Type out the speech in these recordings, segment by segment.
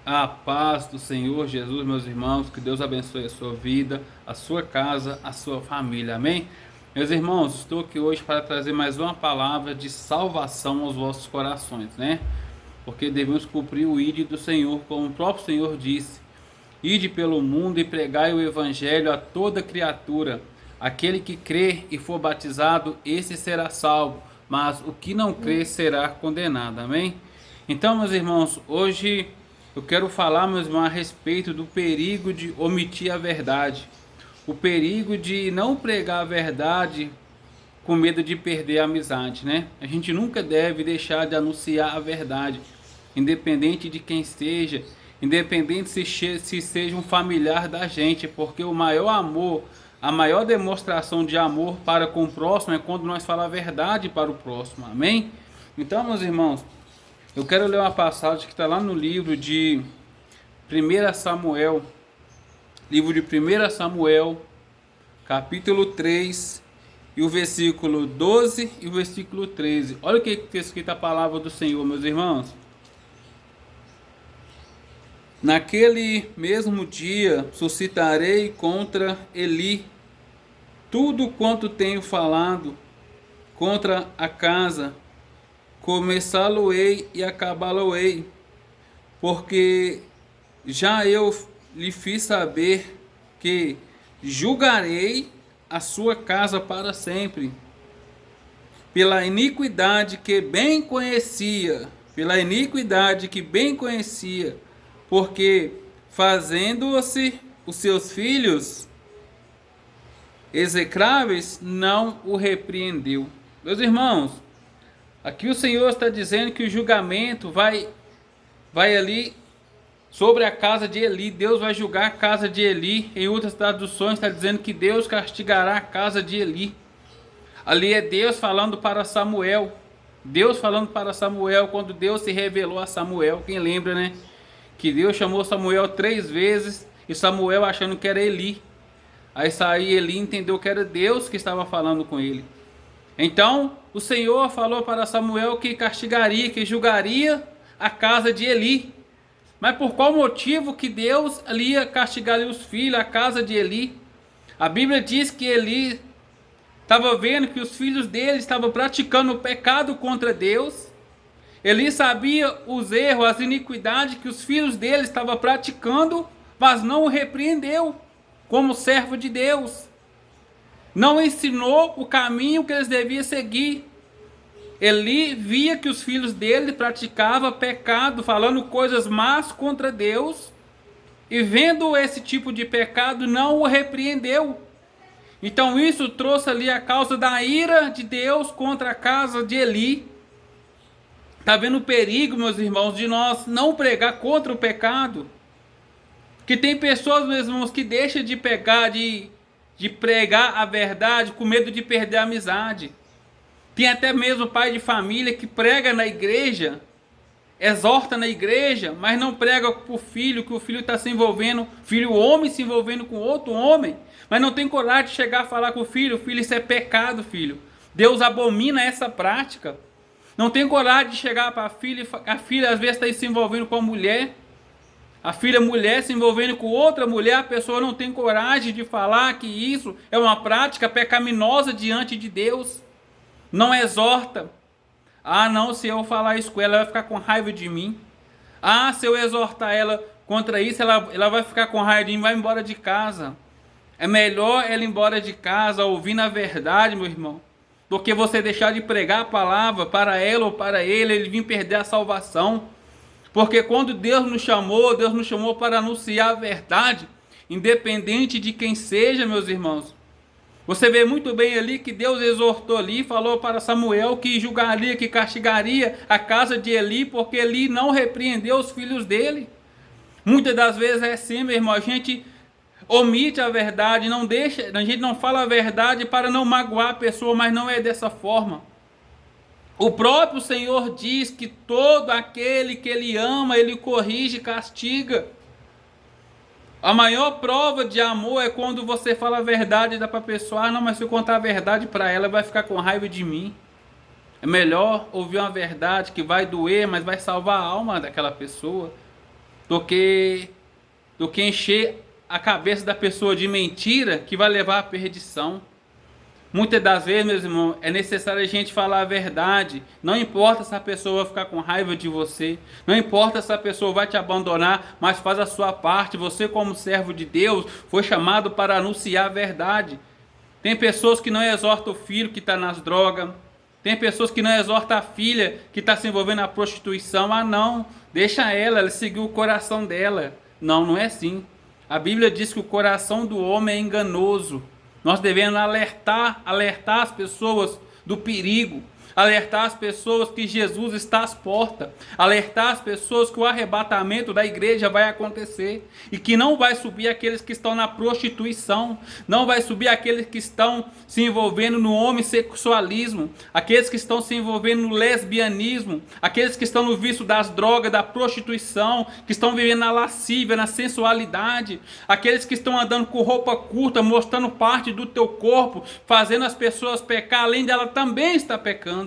A paz do Senhor Jesus, meus irmãos, que Deus abençoe a sua vida, a sua casa, a sua família, amém? Meus irmãos, estou aqui hoje para trazer mais uma palavra de salvação aos vossos corações, né? Porque devemos cumprir o ide do Senhor, como o próprio Senhor disse: ide pelo mundo e pregai o evangelho a toda criatura. Aquele que crer e for batizado, esse será salvo, mas o que não crer será condenado, amém? Então, meus irmãos, hoje eu quero falar, meus irmãos, a respeito do perigo de omitir a verdade. O perigo de não pregar a verdade com medo de perder a amizade, né? A gente nunca deve deixar de anunciar a verdade, independente de quem seja, independente se seja um familiar da gente, porque o maior amor, a maior demonstração de amor para com o próximo é quando nós falamos a verdade para o próximo, amém? Então, meus irmãos, eu quero ler uma passagem que está lá no livro de 1 Samuel, livro de 1 Samuel, capítulo 3, e o versículo 12 e o versículo 13. Olha o que está escrito a palavra do Senhor, meus irmãos. Naquele mesmo dia suscitarei contra Eli tudo quanto tenho falado contra a casa, começá-lo-ei e acabá-lo-ei, porque já eu lhe fiz saber que julgarei a sua casa para sempre, pela iniquidade que bem conhecia, porque fazendo-se os seus filhos execráveis, não o repreendeu. Meus irmãos, aqui o Senhor está dizendo que o julgamento vai ali sobre a casa de Eli. Deus vai julgar a casa de Eli. Em outras traduções está dizendo que Deus castigará a casa de Eli. Ali é Deus falando para Samuel. Deus falando para Samuel quando Deus se revelou a Samuel. Quem lembra, né? Que Deus chamou Samuel 3 vezes e Samuel achando que era Eli. Aí Eli entendeu que era Deus que estava falando com ele. Então o Senhor falou para Samuel que castigaria, que julgaria a casa de Eli. Mas por qual motivo que Deus ali ia castigar os filhos, a casa de Eli? A Bíblia diz que Eli estava vendo que os filhos dele estavam praticando o pecado contra Deus. Eli sabia os erros, as iniquidades que os filhos dele estavam praticando, mas não o repreendeu como servo de Deus. Não ensinou o caminho que eles deviam seguir. Eli via que os filhos dele praticavam pecado, falando coisas más contra Deus, e vendo esse tipo de pecado, não o repreendeu. Então isso trouxe ali a causa da ira de Deus contra a casa de Eli. Está vendo o perigo, meus irmãos, de nós não pregar contra o pecado? Que tem pessoas, meus irmãos, que deixam de pregar a verdade com medo de perder a amizade. Tem até mesmo pai de família que prega na igreja, exorta na igreja, mas não prega para o filho, que o filho está se envolvendo, filho homem se envolvendo com outro homem, mas não tem coragem de chegar a falar com o filho, isso é pecado, filho. Deus abomina essa prática. Não tem coragem de chegar para a filha às vezes está se envolvendo com a mulher, a filha mulher se envolvendo com outra mulher, a pessoa não tem coragem de falar que isso é uma prática pecaminosa diante de Deus. Não exorta. Ah, não, se eu falar isso com ela, ela vai ficar com raiva de mim. Ah, se eu exortar ela contra isso, ela vai ficar com raiva de mim, vai embora de casa. É melhor ela ir embora de casa, ouvindo a verdade, meu irmão, do que você deixar de pregar a palavra para ela ou para ele vir perder a salvação. Porque quando Deus nos chamou para anunciar a verdade, independente de quem seja, meus irmãos. Você vê muito bem ali que Deus exortou ali, falou para Samuel que julgaria, que castigaria a casa de Eli, porque Eli não repreendeu os filhos dele. Muitas das vezes é assim, meu irmão, a gente omite a verdade, a gente não fala a verdade para não magoar a pessoa, mas não é dessa forma. O próprio Senhor diz que todo aquele que Ele ama, Ele corrige e castiga. A maior prova de amor é quando você fala a verdade e dá para a pessoa, ah, não, mas se eu contar a verdade para ela, vai ficar com raiva de mim. É melhor ouvir uma verdade que vai doer, mas vai salvar a alma daquela pessoa. do que encher a cabeça da pessoa de mentira que vai levar à perdição. Muitas das vezes, meus irmãos, é necessário a gente falar a verdade. Não importa se a pessoa vai ficar com raiva de você. Não importa se a pessoa vai te abandonar, mas faz a sua parte. Você, como servo de Deus, foi chamado para anunciar a verdade. Tem pessoas que não exortam o filho que está nas drogas. Tem pessoas que não exortam a filha que está se envolvendo na prostituição. Ah, não, deixa ela seguir o coração dela. Não, não é assim. A Bíblia diz que o coração do homem é enganoso. Nós devemos alertar as pessoas do perigo, alertar as pessoas que Jesus está às portas, alertar as pessoas que o arrebatamento da igreja vai acontecer e que não vai subir aqueles que estão na prostituição, não vai subir aqueles que estão se envolvendo no homossexualismo, aqueles que estão se envolvendo no lesbianismo, aqueles que estão no vício das drogas, da prostituição, que estão vivendo na lascívia, na sensualidade, aqueles que estão andando com roupa curta, mostrando parte do teu corpo, fazendo as pessoas pecar, além dela também estar pecando.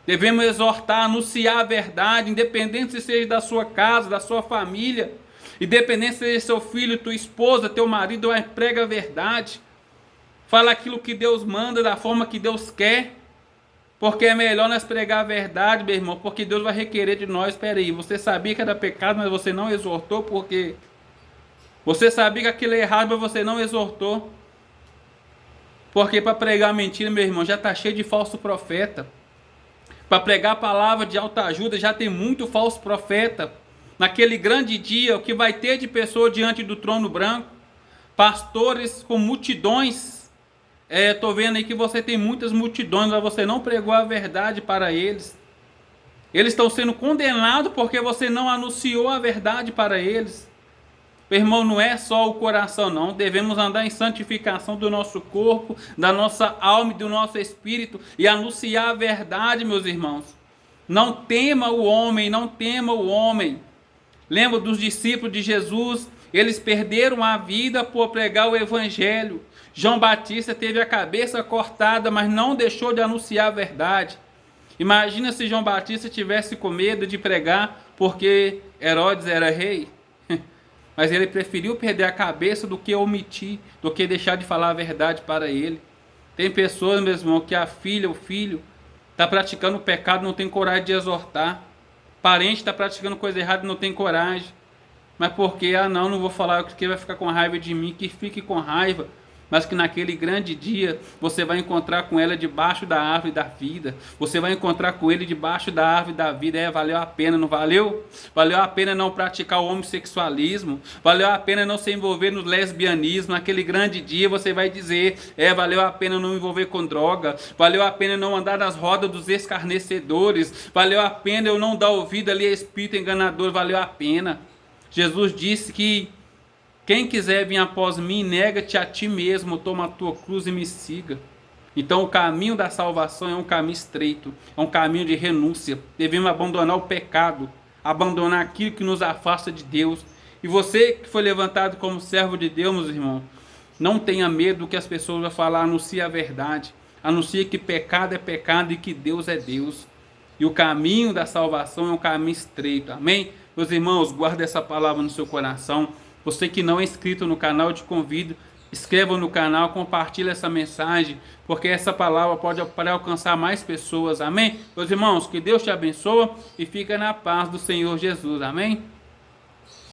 Devemos exortar, anunciar a verdade, independente se seja da sua casa, da sua família, independente se seja seu filho, tua esposa, teu marido, prega a verdade. Fala aquilo que Deus manda, da forma que Deus quer, porque é melhor nós pregar a verdade, meu irmão, porque Deus vai requerer de nós. Espera aí, você sabia que era pecado, mas você não exortou, porque você sabia que aquilo é errado, mas você não exortou. Porque para pregar mentira, meu irmão, já está cheio de falso profeta. Para pregar a palavra de alta ajuda, já tem muito falso profeta. Naquele grande dia, o que vai ter de pessoa diante do trono branco? Pastores com multidões. Estou vendo aí que você tem muitas multidões, mas você não pregou a verdade para eles. Eles estão sendo condenados porque você não anunciou a verdade para eles. Meu irmão, não é só o coração, não. Devemos andar em santificação do nosso corpo, da nossa alma e do nosso espírito e anunciar a verdade, meus irmãos. Não tema o homem, não tema o homem. Lembra dos discípulos de Jesus? Eles perderam a vida por pregar o evangelho. João Batista teve a cabeça cortada, mas não deixou de anunciar a verdade. Imagina se João Batista tivesse com medo de pregar porque Herodes era rei. Mas ele preferiu perder a cabeça do que omitir, do que deixar de falar a verdade para ele. Tem pessoas, meu irmão, que a filha, o filho, está praticando o pecado e não tem coragem de exortar. Parente está praticando coisa errada e não tem coragem. Mas porque, não vou falar porque vai ficar com raiva de mim, que fique com raiva. Mas que naquele grande dia você vai encontrar com ela debaixo da árvore da vida. Você vai encontrar com ele debaixo da árvore da vida. Valeu a pena, não valeu? Valeu a pena não praticar o homossexualismo. Valeu a pena não se envolver no lesbianismo. Naquele grande dia você vai dizer, valeu a pena não envolver com droga. Valeu a pena não andar nas rodas dos escarnecedores. Valeu a pena eu não dar ouvido ali a espírito enganador. Valeu a pena. Jesus disse que quem quiser vir após mim, nega-te a ti mesmo, toma a tua cruz e me siga. Então o caminho da salvação é um caminho estreito, é um caminho de renúncia. Devemos abandonar o pecado, abandonar aquilo que nos afasta de Deus. E você que foi levantado como servo de Deus, meus irmãos, não tenha medo do que as pessoas vão falar, anuncie a verdade. Anuncie que pecado é pecado e que Deus é Deus. E o caminho da salvação é um caminho estreito. Amém? Meus irmãos, guarde essa palavra no seu coração. Você que não é inscrito no canal, eu te convido, inscreva no canal, compartilhe essa mensagem, porque essa palavra pode alcançar mais pessoas, amém? Meus irmãos, que Deus te abençoe e fica na paz do Senhor Jesus, amém?